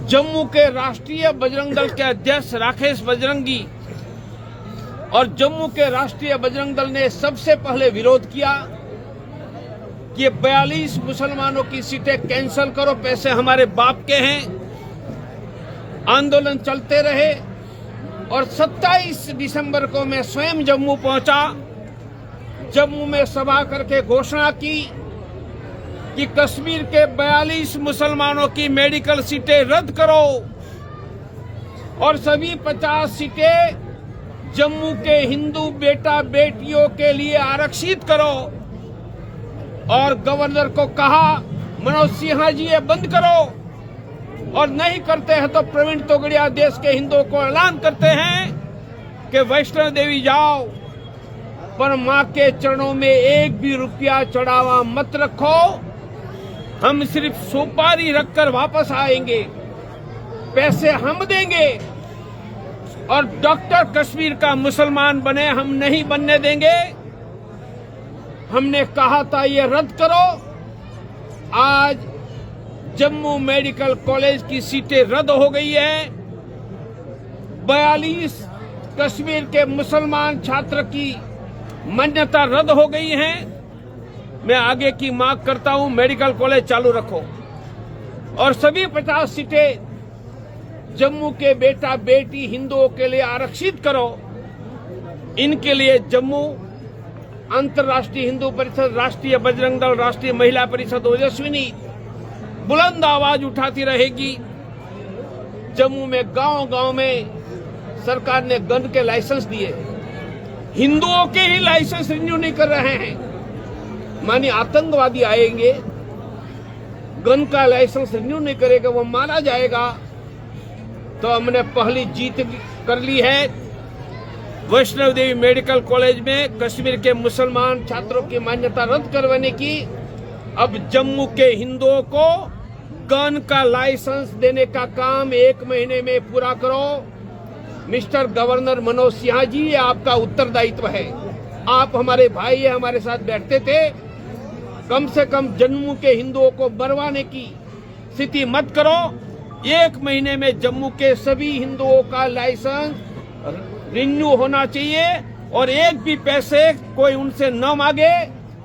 जम्मू के राष्ट्रीय बजरंग दल के अध्यक्ष राकेश बजरंगी और जम्मू के राष्ट्रीय बजरंग दल ने सबसे पहले विरोध किया कि 42 मुसलमानों की सीटें कैंसिल करो, पैसे हमारे बाप के हैं। आंदोलन चलते रहे और 27 दिसंबर को मैं स्वयं जम्मू पहुंचा। जम्मू में सभा करके घोषणा की कि कश्मीर के 42 मुसलमानों की मेडिकल सीटें रद्द करो और सभी 50 सीटें जम्मू के हिंदू बेटा बेटियों के लिए आरक्षित करो। और गवर्नर को कहा, मनोज सिन्हा जी ये बंद करो, और नहीं करते हैं तो प्रवीण तोगड़िया देश के हिंदुओं को ऐलान करते हैं कि वैष्णो देवी जाओ, पर मां के चरणों में एक भी रुपया चढ़ावा मत रखो। हम सिर्फ सुपारी रखकर वापस आएंगे, पैसे हम देंगे, और डॉक्टर कश्मीर का मुसलमान बने हम नहीं बनने देंगे। हमने कहा था ये रद्द करो। आज जम्मू मेडिकल कॉलेज की सीटें रद्द हो गई है। 42 कश्मीर के मुसलमान छात्र की मान्यता रद्द हो गई है। मैं आगे की मांग करता हूं, मेडिकल कॉलेज चालू रखो और सभी 50 सीटें जम्मू के बेटा बेटी हिंदुओं के लिए आरक्षित करो। इनके लिए जम्मू अंतर्राष्ट्रीय हिंदू परिषद, राष्ट्रीय बजरंग दल, राष्ट्रीय महिला परिषद ओजस्विनी बुलंद आवाज उठाती रहेगी। जम्मू में गांव-गांव में सरकार ने गन के लाइसेंस दिए, हिंदुओं के ही लाइसेंस रिन्यू नहीं कर रहे हैं। मानी आतंकवादी आएंगे, गन का लाइसेंस रिन्यू नहीं करेगा, वो मारा जाएगा। तो हमने पहली जीत कर ली है। वैष्णो देवी मेडिकल कॉलेज में कश्मीर के मुसलमान छात्रों की मान्यता रद्द करवाने की। अब जम्मू के हिंदुओं को गन का लाइसेंस देने का काम 1 महीने में पूरा करो। मिस्टर गवर्नर मनोज सिन्हा जी, ये आपका उत्तरदायित्व है। आप हमारे भाई है, हमारे साथ बैठते थे। कम से कम जम्मू के हिंदुओं को मरवाने की स्थिति मत करो। 1 महीने में जम्मू के सभी हिंदुओं का लाइसेंस रिन्यू होना चाहिए और एक भी पैसे कोई उनसे न मांगे।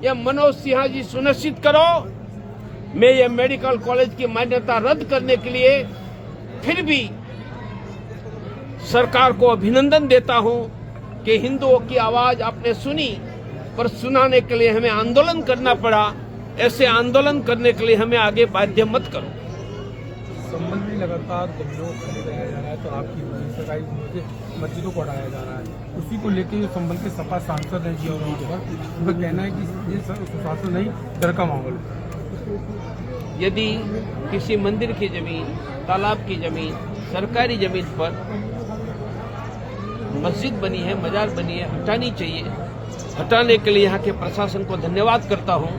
यह मनोज सिन्हा जी सुनिश्चित करो। मैं ये मेडिकल कॉलेज की मान्यता रद्द करने के लिए फिर भी सरकार को अभिनंदन देता हूं कि हिंदुओं की आवाज आपने सुनी, पर सुनाने के लिए हमें आंदोलन करना पड़ा। ऐसे आंदोलन करने के लिए हमें आगे बाध्य मत करो। संबल में लगातार जमीनों को खरीदा जा रहा है, तो आपकी सरकारी मस्जिदों को हटाया जा रहा है। उसी को लेकर जो संबल के सपा सांसद हैं जी, उनका कहना है कि ये सुशासन नहीं, डर का माहौल है। यदि किसी मंदिर की जमीन, तालाब की जमीन, सरकारी जमीन पर मस्जिद बनी है, मजार बनी है, हटानी चाहिए। हटाने के लिए यहाँ के प्रशासन को धन्यवाद करता हूँ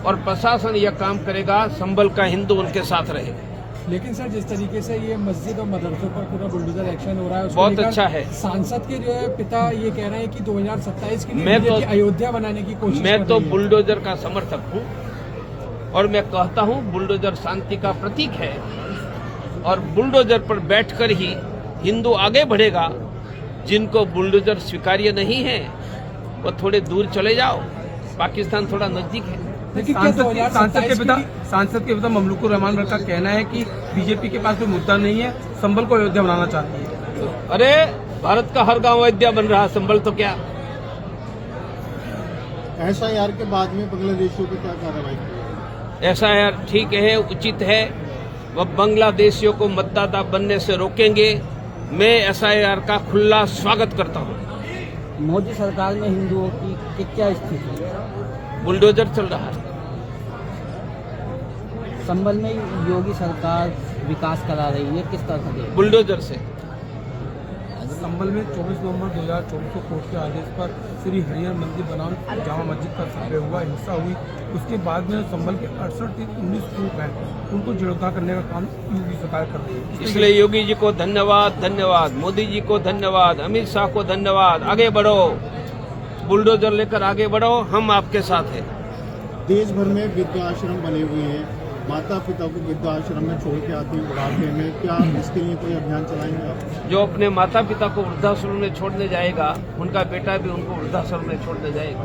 और प्रशासन यह काम करेगा, संभल का हिंदू उनके साथ रहेगा। लेकिन सर, जिस तरीके से ये मस्जिद और मदरसों पर पूरा बुलडोजर एक्शन हो रहा है, बहुत अच्छा है। सांसद के जो है पिता ये कह रहे हैं कि 2027 के लिए अयोध्या बनाने की कोशिश। मैं तो बुलडोजर का समर्थक हूँ और मैं कहता हूँ बुलडोजर शांति का प्रतीक है और बुलडोजर पर बैठकर ही हिंदू आगे बढ़ेगा। जिनको बुलडोजर स्वीकार्य नहीं है वो थोड़े दूर चले जाओ, पाकिस्तान थोड़ा नजदीक है। लेकिन सांसद के पिता ममलुकुर रहमान का कहना है कि बीजेपी के पास कोई मुद्दा नहीं है, संभल को अयोध्या बनाना चाहती है। अरे भारत का हर गांव अयोध्या बन रहा, संभल तो क्या। SIR के बाद में बांग्लादेशियों पर क्या कार्रवाई? SIR ठीक है, उचित है। वह बांग्लादेशियों को मतदाता बनने से रोकेंगे। मैं SIR का खुला स्वागत करता हूँ। मोदी सरकार में हिंदुओं की क्या स्थिति है? बुलडोजर चल रहा है। संभल में योगी सरकार विकास करा रही है, किस तरह से? बुलडोजर से। संभल में 24 नवंबर 2024 को कोर्ट के आदेश पर श्री हरिहर मंदिर बनाम जामा मस्जिद का सर्वे हुआ, हिंसा हुई। उसके बाद में संभल के 68-19 ग्रुप हैं, उनको जीर्णोद्धार करने का काम योगी सरकार कर रही है। इसलिए योगी जी को धन्यवाद, धन्यवाद मोदी जी को धन्यवाद, अमित शाह को धन्यवाद। आगे बढ़ो, बुलडोजर लेकर आगे बढ़ो, हम आपके साथ हैं। देश भर में वृद्धाश्रम बने हुए हैं, माता पिता को वृद्धाश्रम में छोड़ के आती है बुढ़ापे में, क्या इसके लिए कोई अभियान चलाएंगे आप? जो अपने माता पिता को वृद्धाश्रम में छोड़ने जाएगा, उनका बेटा भी उनको वृद्धाश्रम में छोड़ने जाएगा।